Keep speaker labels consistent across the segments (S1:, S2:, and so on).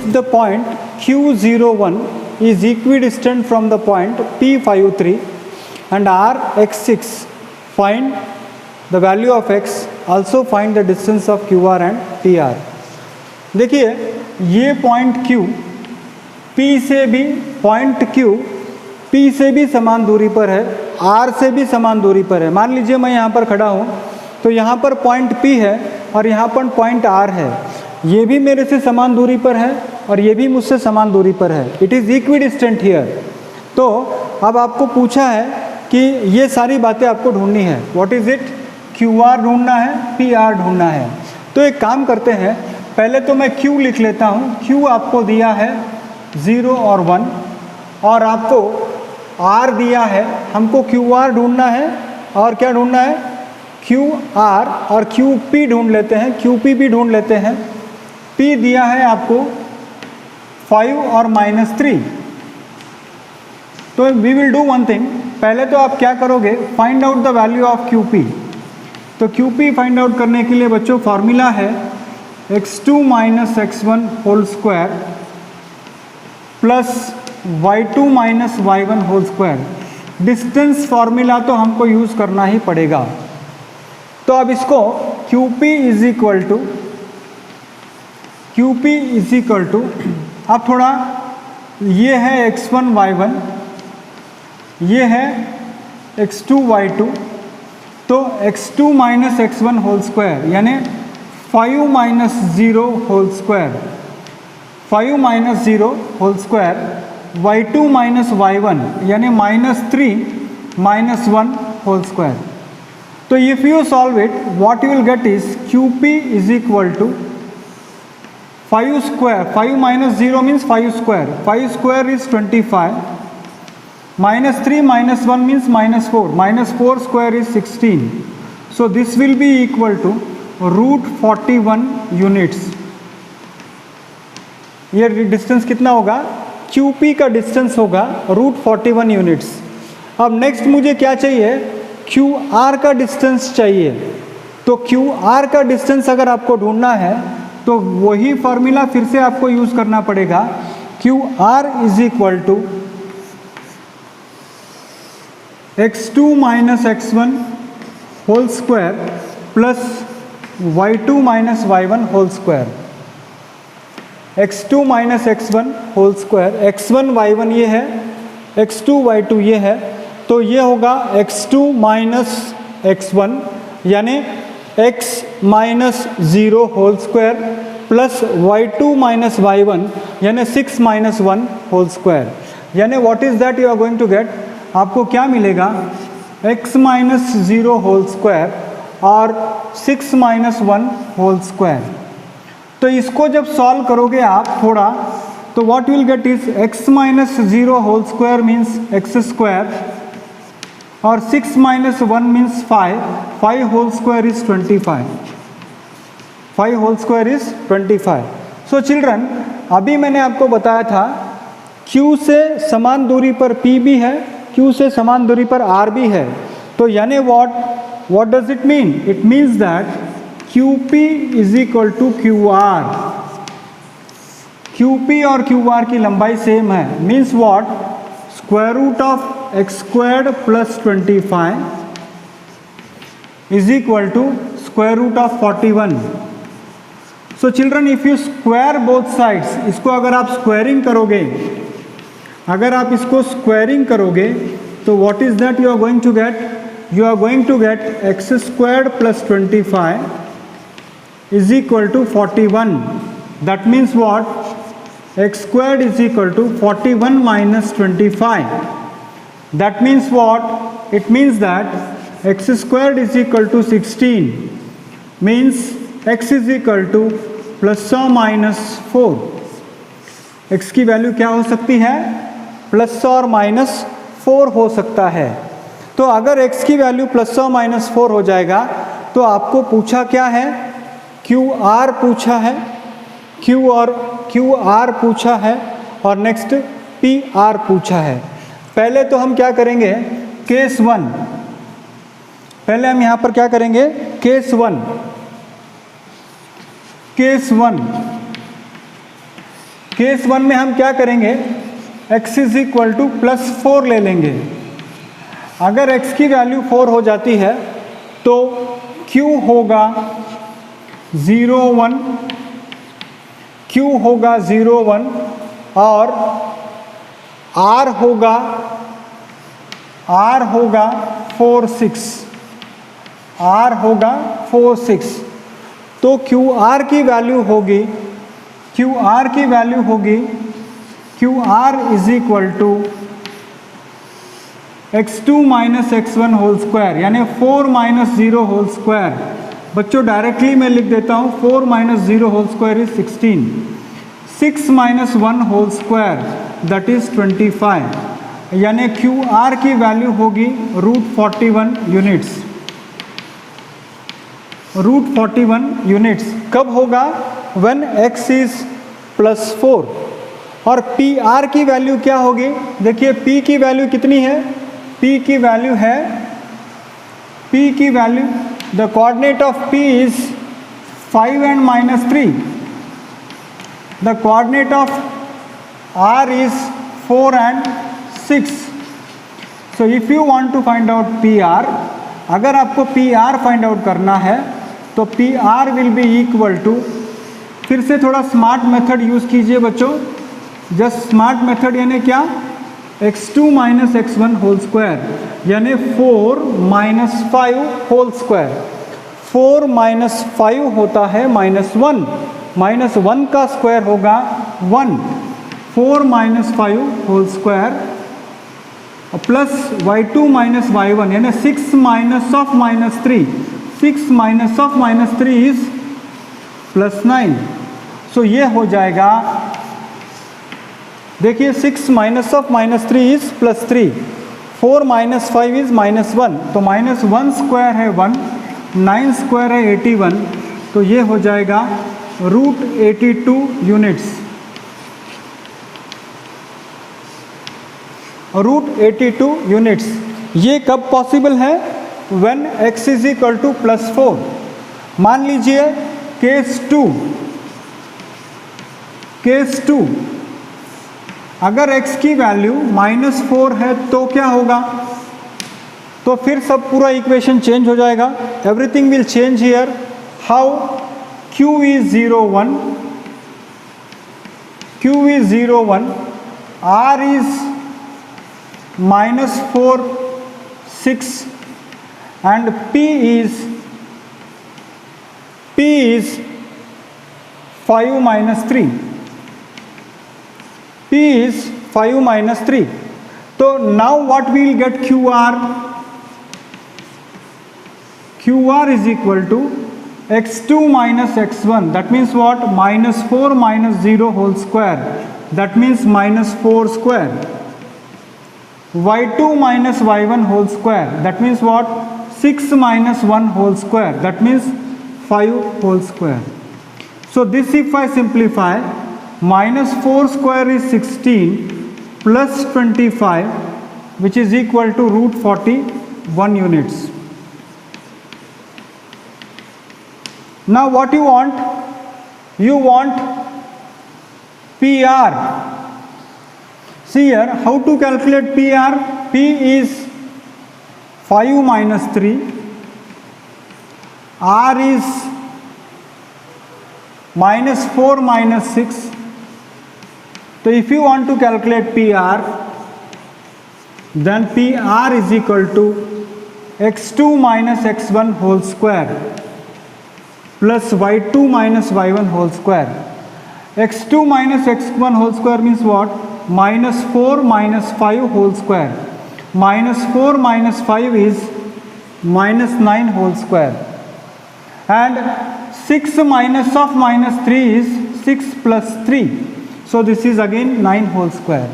S1: The point Q01 is equidistant from the point P53 and R(x6), find the value of x, also find the distance of QR and PR। देखिए ये point Q P से भी point Q P से भी समान दूरी पर है, R से भी समान दूरी पर है। मान लीजिए मैं यहाँ पर खड़ा हूँ तो यहाँ पर पॉइंट P है और यहाँ पर पॉइंट R है, ये भी मेरे से समान दूरी पर है और ये भी मुझसे समान दूरी पर है। It is equidistant here. तो अब आपको पूछा है कि ये सारी बातें आपको ढूंढनी है। What is it? QR ढूंढना है, PR ढूंढना है। तो एक काम करते हैं, पहले तो मैं Q लिख लेता हूँ। Q आपको दिया है 0 और 1 और आपको R दिया है, हमको QR ढूंढना है और क्या ढूंढना है? QR और QP ढूंढ लेते हैं, QP भी ढूंढ लेते हैं। P दिया है आपको 5 और -3। तो we will do one thing, पहले तो आप क्या करोगे, find out the value of QP। तो QP फाइंड आउट करने के लिए बच्चों फॉर्मूला है x2 - x1 whole square plus y2 - y1 whole square. Distance formula तो हमको यूज़ करना ही पड़ेगा। तो अब इसको QP इज इक्वल टू अब थोड़ा ये है x1 y1, ये है x2 y2, तो x2 - x1 होल स्क्वायर यानी 5 - 0 whole square, 5 - 0 whole square, y2 - y1 यानी -3 - 1 होल स्क्वायर। तो if you solve it, what you will get is QP is equal to 5 square, 5 - 0 means 5 square, 5 square is 25, -3 - 1 means -4, -4 square is 16। So this will be equal to √41 units. ये distance कितना होगा? QP का distance होगा √41 units. अब next मुझे क्या चाहिए? QR का डिस्टेंस चाहिए। तो QR का डिस्टेंस अगर आपको ढूंढना है तो वही फॉर्मूला फिर से आपको यूज़ करना पड़ेगा। QR is equal to x2 - x1 whole square plus y2 - y1 whole square. x2 - x1 whole square, x1 y1 ये है, x2 y2 ये है, तो ये होगा x2 - x1 यानी x - 0 whole square plus y2 - y1 यानी 6 - 1 होल स्क्वायर। यानी what is that you are going to get? आपको क्या मिलेगा? x - 0 होल स्क्वायर और 6 - 1 होल स्क्वायर। तो इसको जब सॉल्व करोगे आप थोड़ा, तो what will get is x - 0 whole square means x square और 6 - 1 means 5, 5 whole square is 25, 5 whole square is 25। So children, अभी मैंने आपको बताया था Q से समान दूरी पर P भी है, Q से समान दूरी पर R भी है। तो यानी what does it mean? It means that QP is equal to QR। QP और QR की लंबाई सेम है। Means what? Square root of x² plus 25 is equal to square root of 41। So children, if you square both sides, इसको अगर आप squaring करोगे, अगर आप इसको स्क्वायरिंग करोगे तो what is that you are going to get? You are going to get x² plus 25 is equal to 41. That means what? x² is equal to 41 minus 25. That means what? It means that x² is equal to 16. Means x is equal to plus or minus 4. x की value क्या हो सकती है? Plus और minus 4 हो सकता है। तो अगर x की वैल्यू प्लस और माइनस 4 हो जाएगा तो आपको पूछा क्या है? QR पूछा है, QR पूछा है और नेक्स्ट PR पूछा है। पहले तो हम क्या करेंगे? केस 1, पहले हम यहाँ पर क्या करेंगे? केस 1 केस 1 में हम क्या करेंगे, x इज इक्वल टू +4 ले लेंगे। अगर x की वैल्यू 4 हो जाती है तो q होगा 0 1, q होगा 0 1 और r होगा 4 6, r होगा 4 6। तो QR की वैल्यू होगी QR is equal to x2 minus x1 whole square, यानी 4 माइनस 0 होल स्क्वायर। बच्चों डायरेक्टली मैं लिख देता हूँ, 4 minus 0 whole square is 16, 6 minus 1 whole square that is 25, यानी QR की वैल्यू होगी √41 यूनिट्स। √41 यूनिट्स कब होगा, व्हेन x इज +4। और PR की वैल्यू क्या होगी, देखिए P की वैल्यू कितनी है, P की value the coordinate of P is 5 and -3, the coordinate of R is 4 and 6। So if you want to find out PR, अगर आपको PR फाइंड आउट करना है तो PR will be equal to, फिर से थोड़ा स्मार्ट मेथड यूज कीजिए बच्चों, जस्ट स्मार्ट मेथड यानी क्या, x2 minus x1 whole square, यानी 4 माइनस 5 होल स्क्वायर। 4 माइनस 5 होता है -1, -1 का स्क्वायर होगा 1, 4 minus 5 whole square plus y2 minus y1, यानी 6 minus of -3, 6 minus of -3 is +9। सो ये हो जाएगा, देखिए 6 minus of -3 is +3, 4 minus 5 is -1, तो -1 स्क्वायर है 1, 9 स्क्वायर है 81, तो ये हो जाएगा √82 यूनिट्स। √82 यूनिट्स। ये कब पॉसिबल है, when x is equal to +4। मान लीजिए केस 2, अगर x की वैल्यू -4 है तो क्या होगा, तो फिर सब पूरा इक्वेशन चेंज हो जाएगा, everything will change here. How, q is 0 1, r is -4 6 and p is 5 minus 3, P is 5 minus 3. So now what we will get, QR is equal to x2 minus x1, that means what, -4 minus 0 whole square, that means -4 square, y2 minus y1 whole square, that means what, 6 minus 1 whole square, that means 5 whole square. So this if I simplify, -4 square is 16 plus 25, which is equal to √41 units. Now what you want? You want PR. See here, how to calculate PR? P is 5 minus 3, R is -4 minus 6. So if you want to calculate PR, then PR is equal to x2 minus x1 whole square plus y2 minus y1 whole square. x2 minus x1 whole square means what? -4 minus 5 whole square. -4 minus 5 is -9 whole square. And 6 minus of -3 is 6 plus 3. So this is again 9 whole square.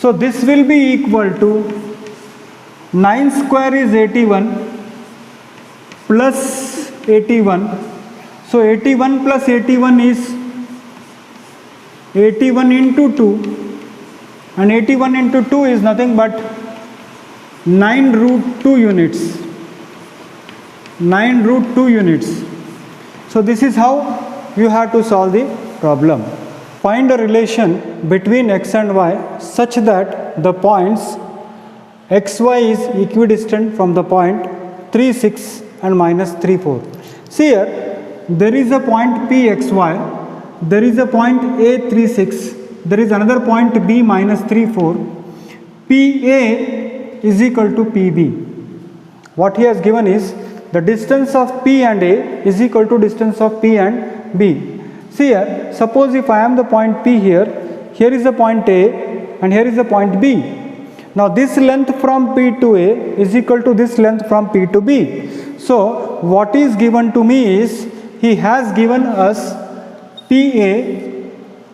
S1: So this will be equal to 9 square is 81 plus 81. So 81 plus 81 is 81 into 2, and 81 into 2 is nothing but 9√2 units. 9√2 units. So this is how you have to solve the problem. find a relation between x and y such that the points xy is equidistant from the point 3, 6 and minus 3, 4. See here, there is a point pxy, there is a point a 3, 6, there is another point b minus 3, 4. PA is equal to PB. What he has given is the distance of P and A is equal to distance of P and B. See here, suppose if I am the point P here, here is the point A and here is the point B. Now this length from P to A is equal to this length from P to B. So what is given to me is, he has given us PA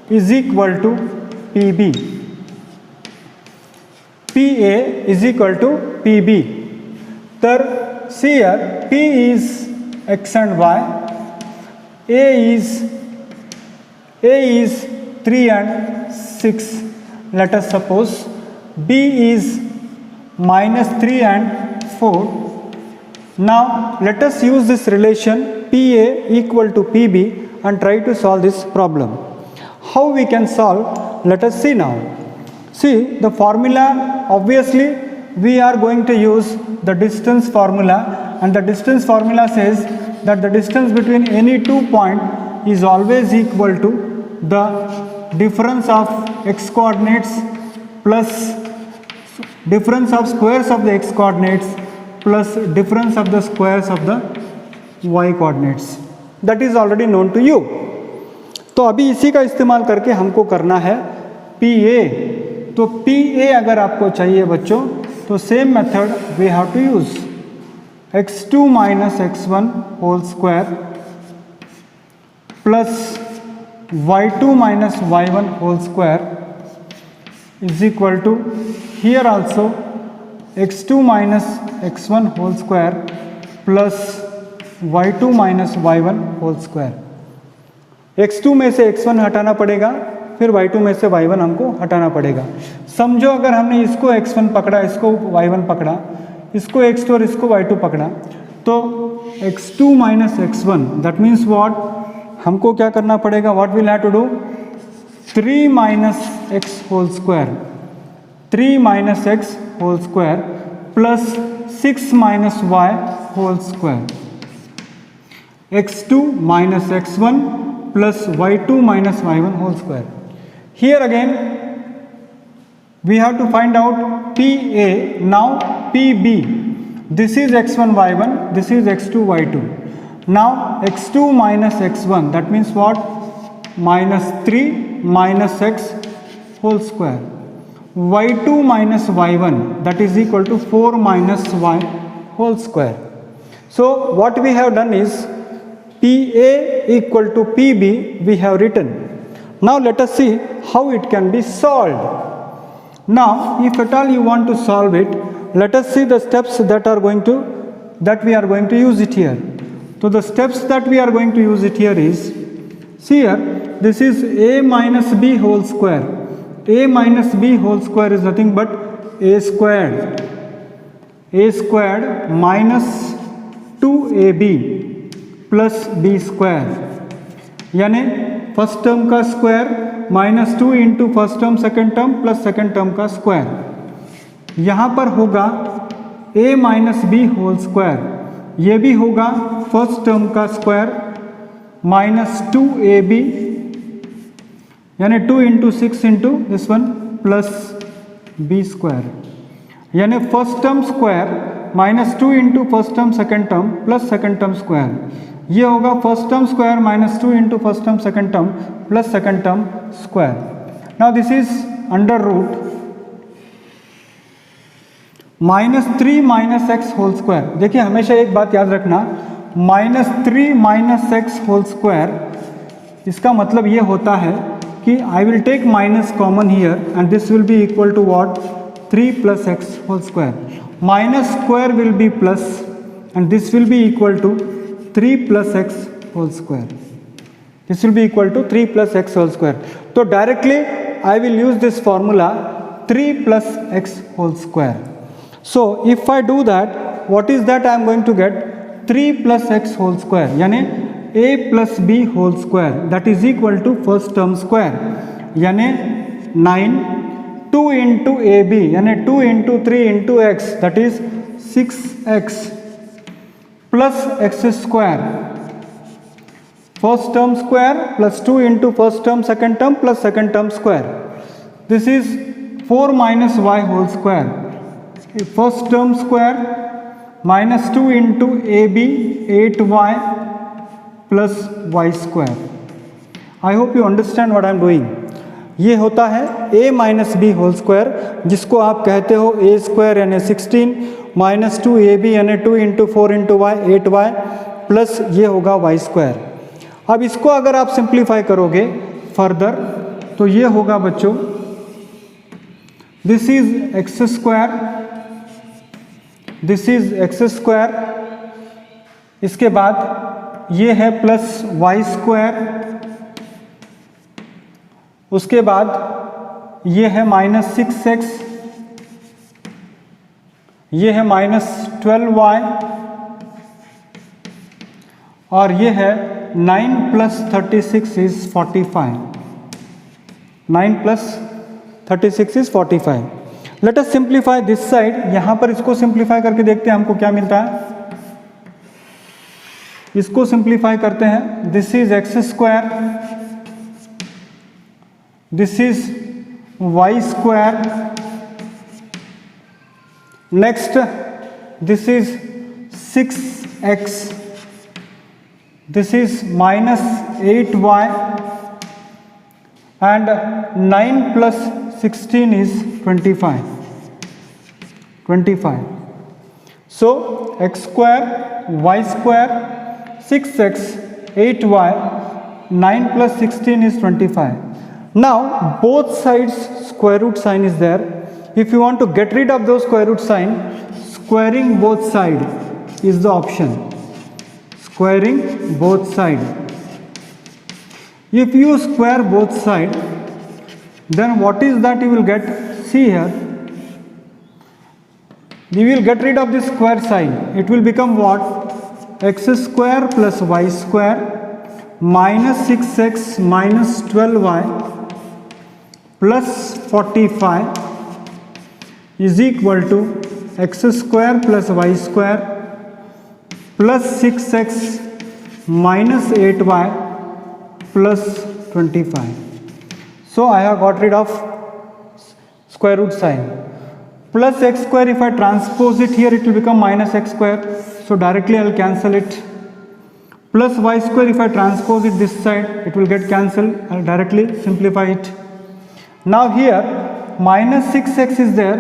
S1: is equal to PB. PA is equal to PB. तर see here, P is x and y, A is 3 and 6. Let us suppose B is minus 3 and 4. Now let us use this relation PA equal to PB and try to solve this problem. How we can solve? Let us see now. See the formula, obviously we are going to use the distance formula, and the distance formula says that the distance between any 2 points is always equal to the difference of x coordinates plus difference of squares of the x coordinates plus difference of the squares of the y coordinates. That is already known to you. तो अभी इसी का इस्तेमाल करके हमको करना है PA. तो PA अगर आपको चाहिए बच्चों, तो same method we have to use x2 minus x1 whole square plus y2 minus y1 whole square is equal to here also x2 minus x1 whole square plus y2 minus y1 whole square. x2 में से x1 हटाना पड़ेगा, फिर y2 में से y1 हमको हटाना पड़ेगा. समझो अगर हमने इसको x1 पकड़ा, इसको y1 पकड़ा, इसको x2 और इसको y2 पकड़ा, तो x2 minus x1 that means what, हमको क्या करना पड़ेगा, what will have to do, 3 minus x whole square, 3 minus x whole square plus 6 minus y whole square, x2 minus x1 plus y2 minus y1 whole square. Here again we have to find out PA, now PB. This is x1 y1, this is x2 y2. Now x2 minus x1, that means what, minus 3 minus x whole square. y2 minus y1, that is equal to 4 minus y whole square. So what we have done is PA equal to PB we have written. Now let us see how it can be solved. Now if at all you want to solve it, let us see the steps that we are going to use it here. So the steps that we are going to use it here is, see here, this is a minus b whole square. A minus b whole square is nothing but a squared minus 2ab plus b square, यानी first term का square minus 2 into first term second term plus second term का square. यहाँ पर होगा a minus b whole square, ये भी होगा first term का स्क्वायर माइनस 2ab, यानी 2 into 6 into this one plus b square, यानी first term square minus 2 into first term second term plus second term square. ये होगा first term square minus 2 into first term second term plus second term square. Now this is under root minus 3 minus x whole square. देखिए हमेशा एक बात याद रखना, minus 3 minus x whole square, इसका मतलब ये होता है कि I will take minus common here and this will be equal to what, 3 plus x whole square. Minus square will be plus and this will be equal to 3 plus x whole square. This will be equal to 3 plus x whole square. So directly I will use this formula 3 plus x whole square. So if I do that, what is that I am going to get, 3 plus x whole square, यानी a plus b whole square that is equal to first term square यानी 9 2 into a b यानी 2 into 3 into x that is 6x plus x square first term square plus 2 into first term second term plus second term square this is 4 minus y whole square first term square minus 2 into a b 8y plus y square. I hope you understand what I am doing. ये होता है a minus b whole square जिसको आप कहते हो a square यानी 16 minus 2ab यानी 2 into 4 into Y 8y plus ये होगा वाई स्क्वायर. अब इसको अगर आप सिंप्लीफाई करोगे फर्दर तो ये होगा बच्चों this is x square this is x square इसके बाद ये है प्लस वाई स्क्वायर उसके बाद ये है माइनस 6x ये है माइनस 12y और ये है 9 plus 36 is 45. 9 plus 36 is 45. Let us simplify this side. यहां पर इसको सिंप्लीफाई करके देखते हैं हमको क्या मिलता है. इसको सिंप्लीफाई करते हैं. This is x square this is y square next this is 6x this is minus 8y and 9 plus 16 is 25. So x square y square 6x 8y 9 plus 16 is 25. Now both sides square root sign is there. If you want to get rid of those square root sign, squaring both side is the option. Squaring both side. If you square both side, then what is that you will get? See here. You will get rid of this square sign. It will become what? X square plus y square minus 6x minus 12y plus 45 is equal to x square plus y square plus 6x minus 8y plus 25. So I have got rid of square root sign. Plus x square, if I transpose it here, it will become minus x square. So directly I will cancel it. Plus y square, if I transpose it this side, it will get cancelled. I will directly simplify it. Now here minus 6x is there.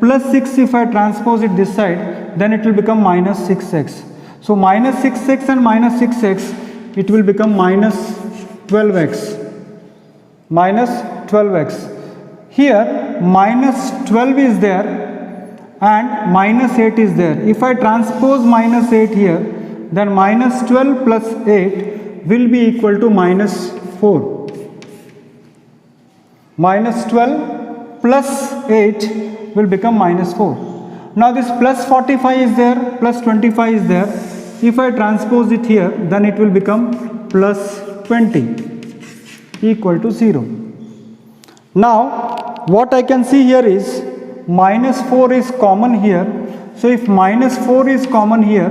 S1: Plus 6, if I transpose it this side, then it will become minus 6x. So minus 6x and minus 6x, it will become minus 12x. Minus 12x. Here minus 12 is there and minus 8 is there. If I transpose minus 8 here, then minus 12 plus 8 will be equal to minus 4. Minus 12 plus 8 will become minus 4. Now this plus 45 is there, plus 25 is there. If I transpose it here, then it will become plus 20 equal to 0. Now what I can see here is minus 4 is common here. So if minus 4 is common here,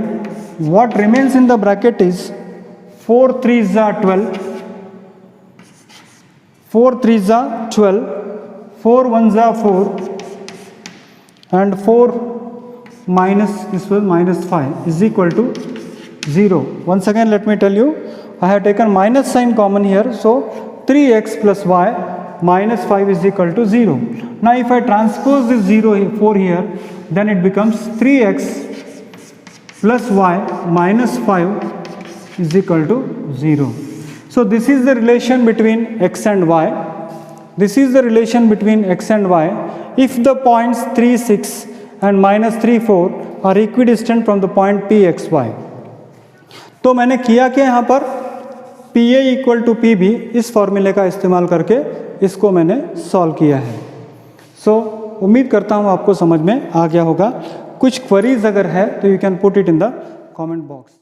S1: what remains in the bracket is 4 3s are 12, 4 3s are 12, 4 1s are 4 and 4 minus this was minus 5 is equal to 0. Once again let me tell you, I have taken minus sign common here. So 3x plus y minus 5 is equal to 0. Now if I transpose this 4 here, then it becomes 3x plus y minus 5 is equal to 0. So this is the relation between x and y. This is the relation between x and y. If the points 3 6 and minus 3 4 are equidistant from the point p x y. तो मैंने किया क्या यहाँ पर P A equal to P B इस फॉर्मूले का इस्तेमाल करके इसको मैंने सॉल्व किया है. सो उम्मीद करता हूँ आपको समझ में आ गया होगा. कुछ क्वेरीज अगर है तो you can put it in the comment box.